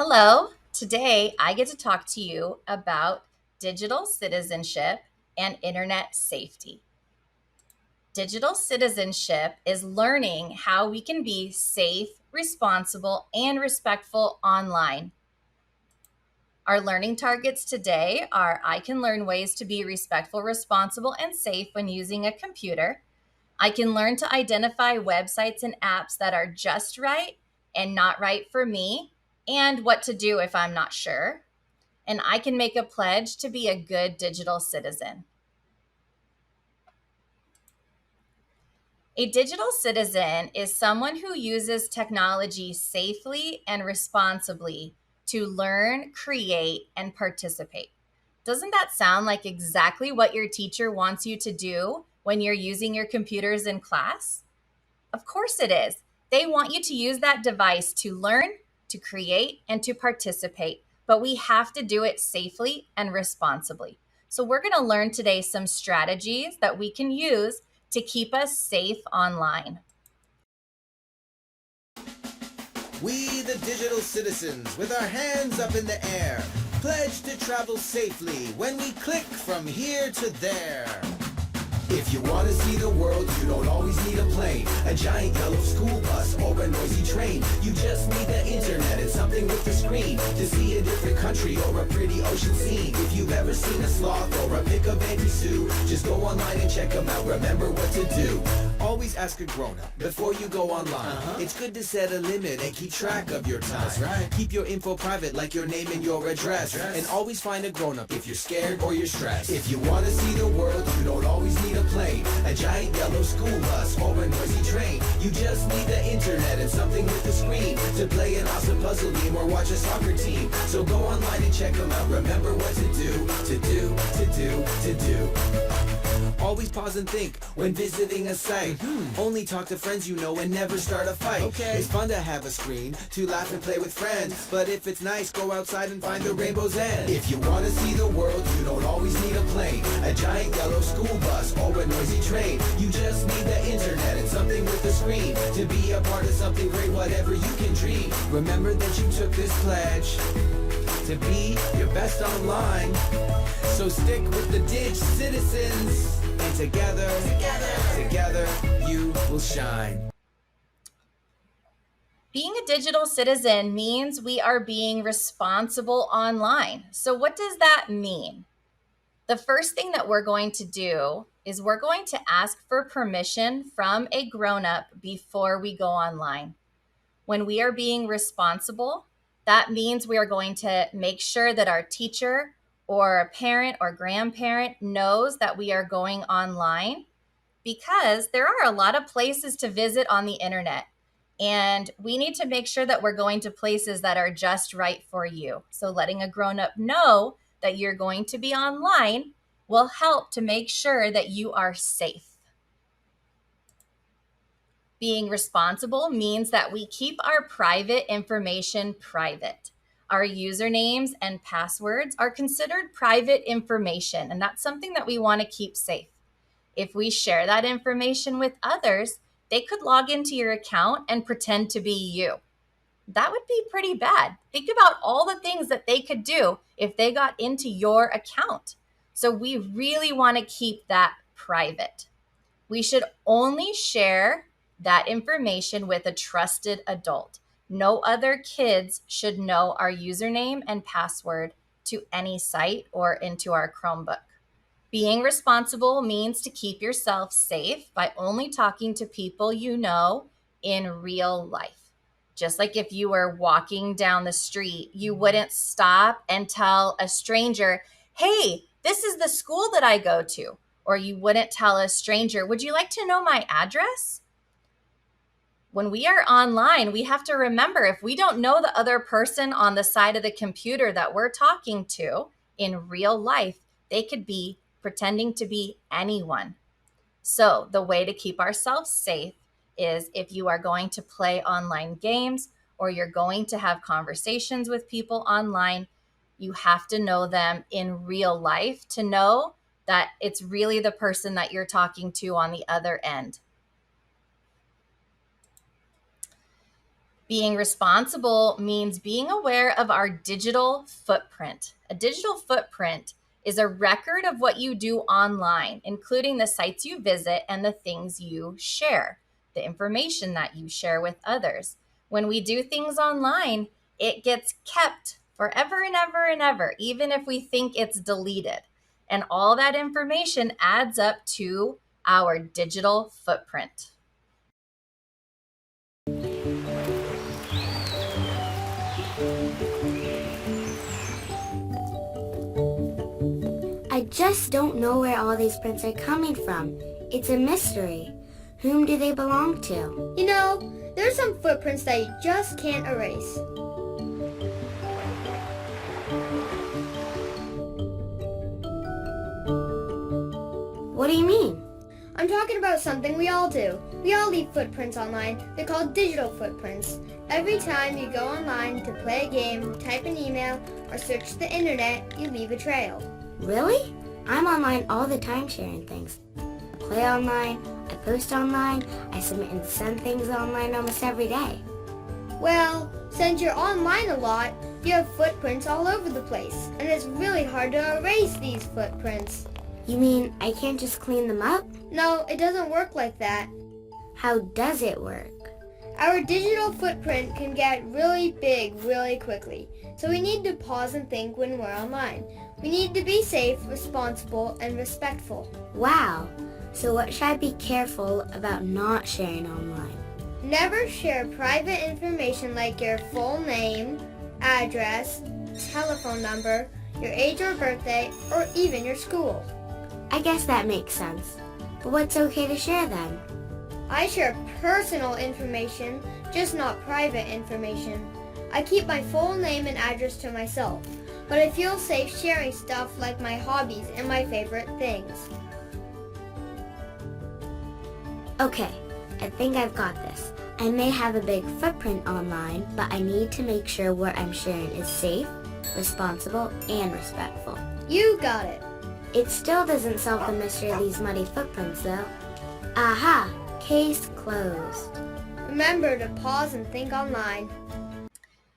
Hello, today I get to talk to you about digital citizenship and internet safety. Digital citizenship is learning how we can be safe, responsible, and respectful online. Our learning targets today are I can learn ways to be respectful, responsible, and safe when using a computer. I can learn to identify websites and apps that are just right and not right for me, and what to do if I'm not sure. And I can make a pledge to be a good digital citizen. A digital citizen is someone who uses technology safely and responsibly to learn, create, and participate. Doesn't that sound like exactly what your teacher wants you to do when you're using your computers in class? Of course it is. They want you to use that device to learn, to create, and to participate, but we have to do it safely and responsibly. So, we're going to learn today some strategies that we can use to keep us safe online. We, the digital citizens, with our hands up in the air, pledge to travel safely when we click from here to there. If you want to see the world, you don't always need a plane, a giant yellow school bus, or a noisy train. You just need the internet and something with a screen to see a different country or a pretty ocean scene. If you've ever seen a sloth or a pic of Auntie Sue, just go online and check them out. Remember what to do. Always ask a grown-up before you go online. It's good to set a limit and keep track of your time. That's right. Keep your info private like your name and your address. And always find a grown-up if you're scared or you're stressed. If you want to see the world, you don't always need a plane, a giant yellow school bus, or a noisy train. You just need the internet and something with a screen to play an awesome puzzle game or watch a soccer team. So go online and check them out. Remember what to do, to do, to do, to do. Always pause and think when visiting a site. Only talk to friends you know and never start a fight. Okay. It's fun to have a screen to laugh and play with friends, but if it's nice, go outside and find the rainbow's end. If you want to see the world, you don't always need a plane, a giant yellow school bus, or a noisy train. You just need the internet and something with a screen to be a part of something great, whatever you can dream. Remember that you took this pledge to be your best online. So stick with the Dig Citizens, and together, you will shine. Being a digital citizen means we are being responsible online. So, what does that mean? The first thing that we're going to do is we're going to ask for permission from a grown-up before we go online. When we are being responsible, that means we are going to make sure that our teacher or a parent or grandparent knows that we are going online, because there are a lot of places to visit on the internet. And we need to make sure that we're going to places that are just right for you. So letting a grown-up know that you're going to be online will help to make sure that you are safe. Being responsible means that we keep our private information private. Our usernames and passwords are considered private information, and that's something that we want to keep safe. If we share that information with others, they could log into your account and pretend to be you. That would be pretty bad. Think about all the things that they could do if they got into your account. So we really want to keep that private. We should only share that information with a trusted adult. No other kids should know our username and password to any site or into our Chromebook. Being responsible means to keep yourself safe by only talking to people you know in real life. Just like if you were walking down the street, you wouldn't stop and tell a stranger, "Hey, this is the school that I go to." Or you wouldn't tell a stranger, "Would you like to know my address?" When we are online, we have to remember, if we don't know the other person on the side of the computer that we're talking to in real life, they could be pretending to be anyone. So the way to keep ourselves safe is, if you are going to play online games or you're going to have conversations with people online, you have to know them in real life to know that it's really the person that you're talking to on the other end. Being responsible means being aware of our digital footprint. A digital footprint is a record of what you do online, including the sites you visit and the things you share, the information that you share with others. When we do things online, it gets kept forever and ever and ever, even if we think it's deleted. And all that information adds up to our digital footprint. I just don't know where all these prints are coming from. It's a mystery. Whom do they belong to? You know, there's some footprints that you just can't erase. What do you mean? I'm talking about something we all do. We all leave footprints online. They're called digital footprints. Every time you go online to play a game, type an email, or search the internet, you leave a trail. Really? I'm online all the time sharing things. I play online, I post online, I submit and send things online almost every day. Well, since you're online a lot, you have footprints all over the place, and it's really hard to erase these footprints. You mean I can't just clean them up? No, it doesn't work like that. How does it work? Our digital footprint can get really big really quickly, so we need to pause and think when we're online. We need to be safe, responsible, and respectful. Wow. So what should I be careful about not sharing online? Never share private information like your full name, address, telephone number, your age or birthday, or even your school. I guess that makes sense. But what's okay to share then? I share personal information, just not private information. I keep my full name and address to myself, but I feel safe sharing stuff like my hobbies and my favorite things. Okay, I think I've got this. I may have a big footprint online, but I need to make sure what I'm sharing is safe, responsible, and respectful. You got it. It still doesn't solve the mystery of these muddy footprints, though. Aha! Case closed. Remember to pause and think online.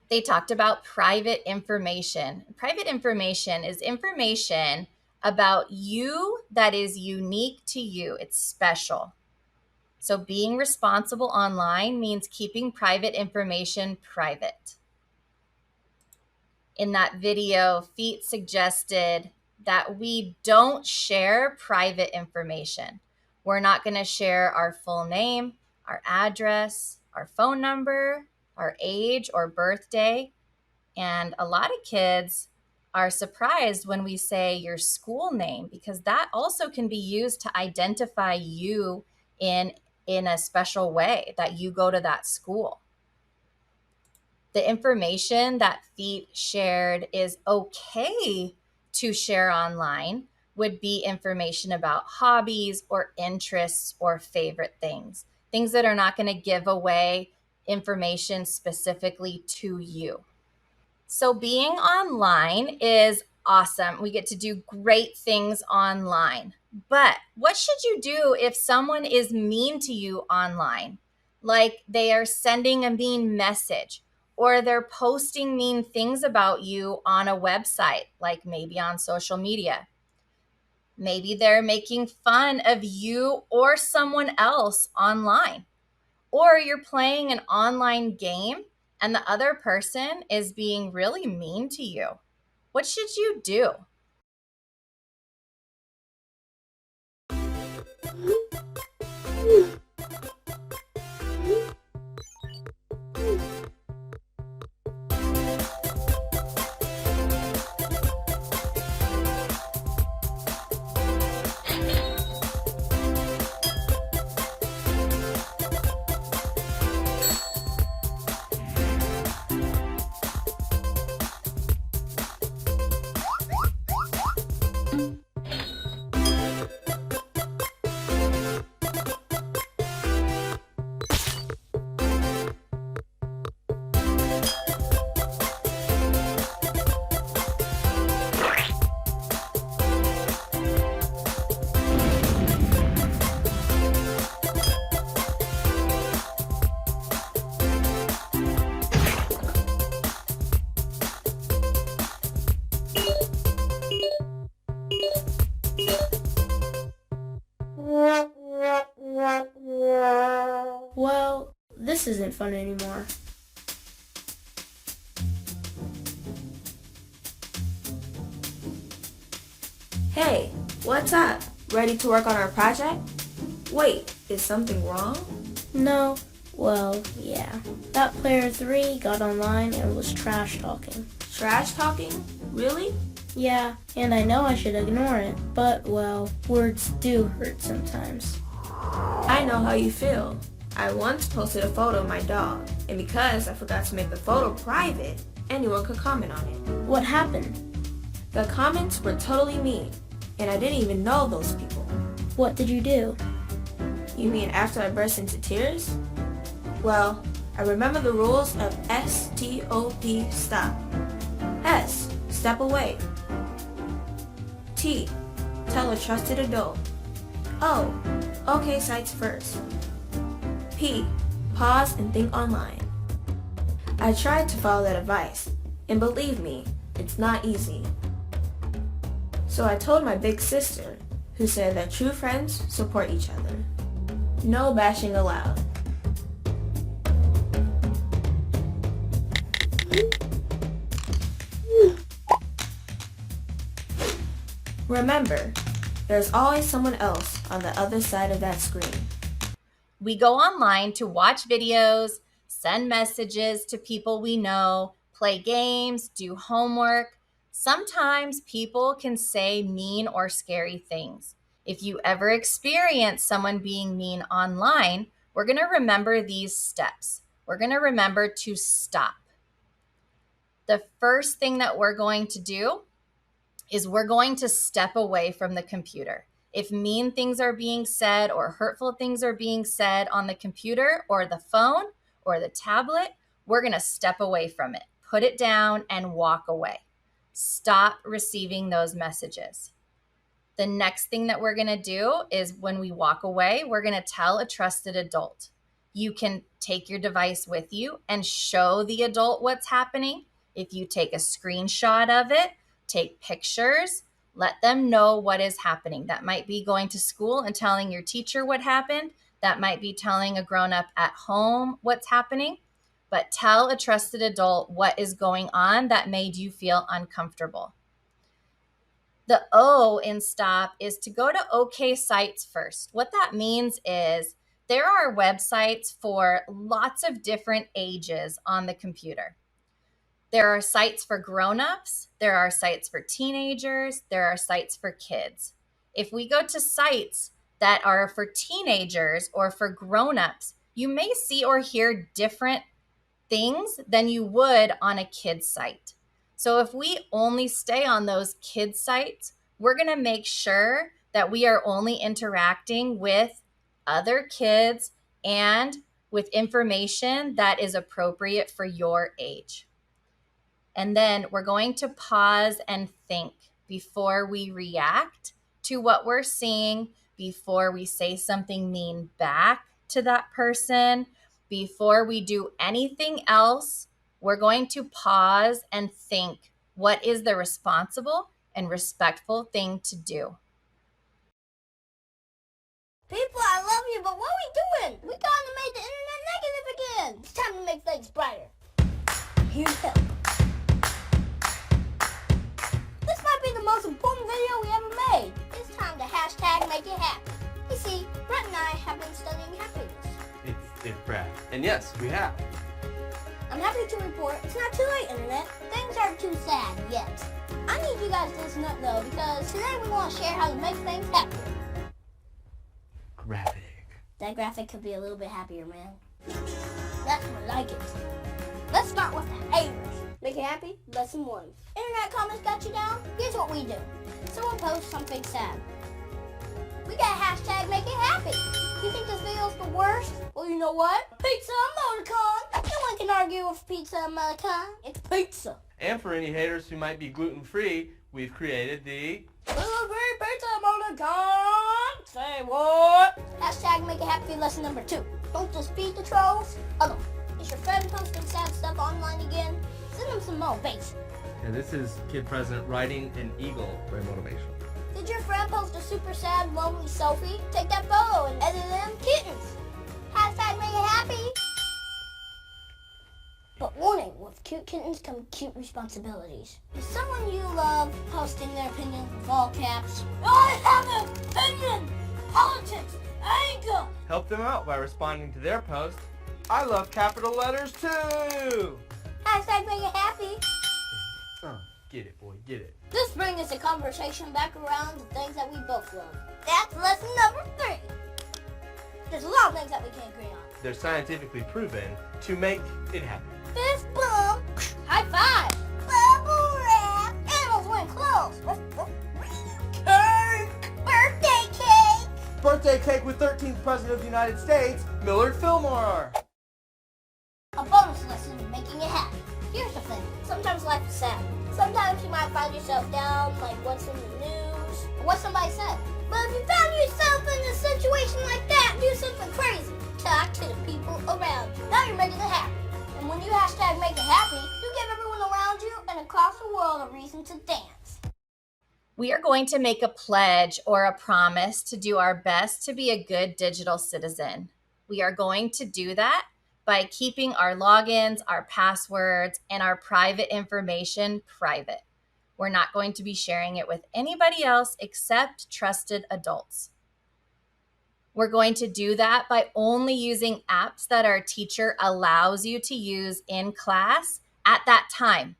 They talked about private information. Private information is information about you that is unique to you. It's special. So being responsible online means keeping private information private. In that video, Feet suggested that we don't share private information. We're not going to share our full name, our address, our phone number, our age or birthday. And a lot of kids are surprised when we say your school name, because that also can be used to identify you in a special way, that you go to that school. The information that Feet shared is okay to share online would be information about hobbies or interests or favorite things that are not going to give away information specifically to you. So being online is awesome. We get to do great things online. But what should you do if someone is mean to you online? Like they are sending a mean message, or they're posting mean things about you on a website, like maybe on social media. Maybe they're making fun of you or someone else online. Or you're playing an online game and the other person is being really mean to you. What should you do? This isn't fun anymore. Hey, what's up? Ready to work on our project? Wait, is something wrong? No. Well, yeah. That player 3 got online and was trash talking. Trash talking? Really? Yeah, and I know I should ignore it, but, well, words do hurt sometimes. I know how you feel. I once posted a photo of my dog, and because I forgot to make the photo private, anyone could comment on it. What happened? The comments were totally mean, and I didn't even know those people. What did you do? You mean after I burst into tears? Well, I remember the rules of S.T.O.P. stop. S, step away. T, tell a trusted adult. O, okay sites first. P, pause and think online. I tried to follow that advice, and believe me, it's not easy. So I told my big sister, who said that true friends support each other. No bashing allowed. Remember, there's always someone else on the other side of that screen. We go online to watch videos, send messages to people we know, play games, do homework. Sometimes people can say mean or scary things. If you ever experience someone being mean online, we're going to remember these steps. We're going to remember to stop. The first thing that we're going to do is we're going to step away from the computer. If mean things are being said or hurtful things are being said on the computer or the phone or the tablet, we're going to step away from it, put it down and walk away. Stop receiving those messages. The next thing that we're going to do is when we walk away, we're going to tell a trusted adult. You can take your device with you and show the adult what's happening. If you take a screenshot of it, take pictures, let them know what is happening. That might be going to school and telling your teacher what happened. That might be telling a grown-up at home what's happening. But tell a trusted adult what is going on that made you feel uncomfortable. The O in stop is to go to OK sites first. What that means is there are websites for lots of different ages on the computer. There are sites for grown-ups, there are sites for teenagers, there are sites for kids. If we go to sites that are for teenagers or for grown-ups, you may see or hear different things than you would on a kid's site. So if we only stay on those kids' sites, we're going to make sure that we are only interacting with other kids and with information that is appropriate for your age. And then we're going to pause and think before we react to what we're seeing, before we say something mean back to that person, before we do anything else. We're going to pause and think, what is the responsible and respectful thing to do? People, I love you, but what are we doing? We kind of made the internet negative again. It's time to make things brighter. Here's help. This might be the most important video we ever made. It's time to hashtag make it happen. You see, Brett and I have been studying happiness. It's Brad. And yes, we have. I'm happy to report it's not too late, Internet. Things aren't too sad yet. I need you guys to listen up, though, because today we want to share how to make things happier. Graphic. That graphic could be a little bit happier, man. That's more like it. Let's start with the haters. Make it happy? Lesson 1. Internet comments got you down? Here's what we do. Someone posts something sad. We got hashtag make it happy. You think this video's the worst? Well, you know what? Pizza emoticon. No one can argue with pizza emoticon. It's pizza. And for any haters who might be gluten-free, we've created the Gluten-free pizza emoticon. Say what? Hashtag make it happy lesson number 2. Don't just feed the trolls. Other one. Is your friend posting sad stuff online again? Send them some motivation. And this is Kid President riding an eagle. Very motivational. Did your friend post a super sad, lonely selfie? Take that photo and edit them kittens. Hashtag make it happy. With cute kittens come cute responsibilities. Is someone you love posting their opinion with all caps? I have an opinion! Politics! Anger! Help them out by responding to their post. I love capital letters too! Hashtag make it happy. Get it, boy, get it. This brings the conversation back around to things that we both love. That's lesson number 3. There's a lot of things that we can't agree on. They're scientifically proven to make it happen. Fist bump. High five. Bubble wrap. Animals wearing clothes. Cake. Birthday cake. Birthday cake with 13th President of the United States, Millard Fillmore. A bonus lesson in making it happen. Here's the thing. Sometimes life is sad. Sometimes you might find yourself down, like what's in the news, or what somebody said. But if you found yourself in a situation like that, do something crazy. Talk to the people around you. Now you're making it happen. And when you hashtag make it happy, you give everyone around you and across the world a reason to dance. We are going to make a pledge or a promise to do our best to be a good digital citizen. We are going to do that by keeping our logins, our passwords, and our private information private. We're not going to be sharing it with anybody else except trusted adults. We're going to do that by only using apps that our teacher allows you to use in class at that time.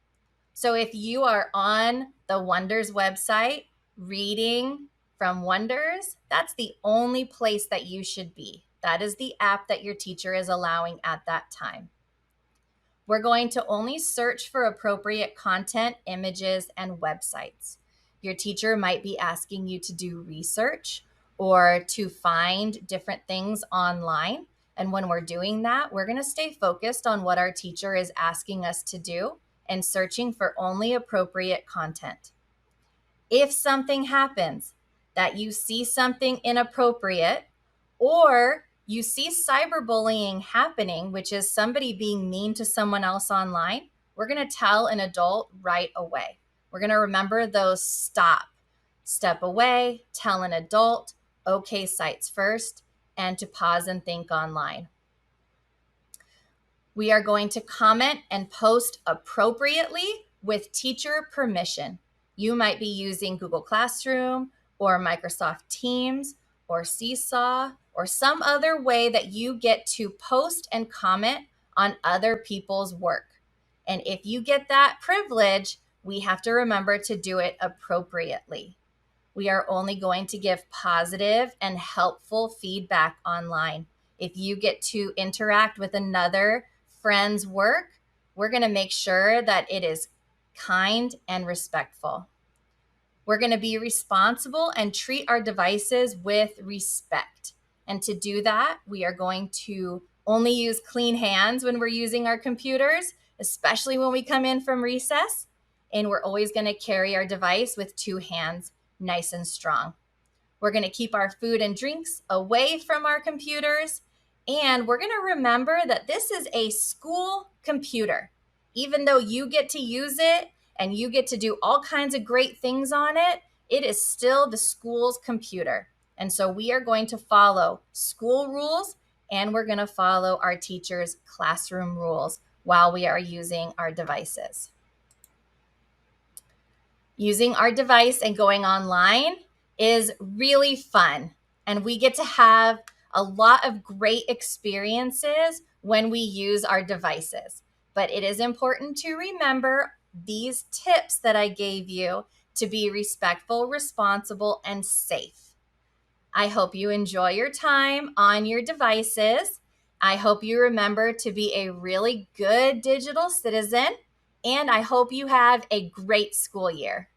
So if you are on the Wonders website reading from Wonders, that's the only place that you should be. That is the app that your teacher is allowing at that time. We're going to only search for appropriate content, images, and websites. Your teacher might be asking you to do research or to find different things online. And when we're doing that, we're going to stay focused on what our teacher is asking us to do and searching for only appropriate content. If something happens that you see something inappropriate, or you see cyberbullying happening, which is somebody being mean to someone else online, we're going to tell an adult right away. We're going to remember those stop, step away, tell an adult, okay sites first, and to pause and think online. We are going to comment and post appropriately with teacher permission. You might be using Google Classroom or Microsoft Teams or Seesaw or some other way that you get to post and comment on other people's work. And if you get that privilege, we have to remember to do it appropriately. We are only going to give positive and helpful feedback online. If you get to interact with another friend's work, we're going to make sure that it is kind and respectful. We're going to be responsible and treat our devices with respect. And to do that, we are going to only use clean hands when we're using our computers, especially when we come in from recess. And we're always going to carry our device with 2 hands, nice and strong. We're going to keep our food and drinks away from our computers. And we're going to remember that this is a school computer. Even though you get to use it and you get to do all kinds of great things on it, it is still the school's computer. And so we are going to follow school rules and we're going to follow our teachers' classroom rules while we are using our devices. Using our device and going online is really fun, and we get to have a lot of great experiences when we use our devices. But it is important to remember these tips that I gave you to be respectful, responsible, and safe. I hope you enjoy your time on your devices. I hope you remember to be a really good digital citizen, and I hope you have a great school year.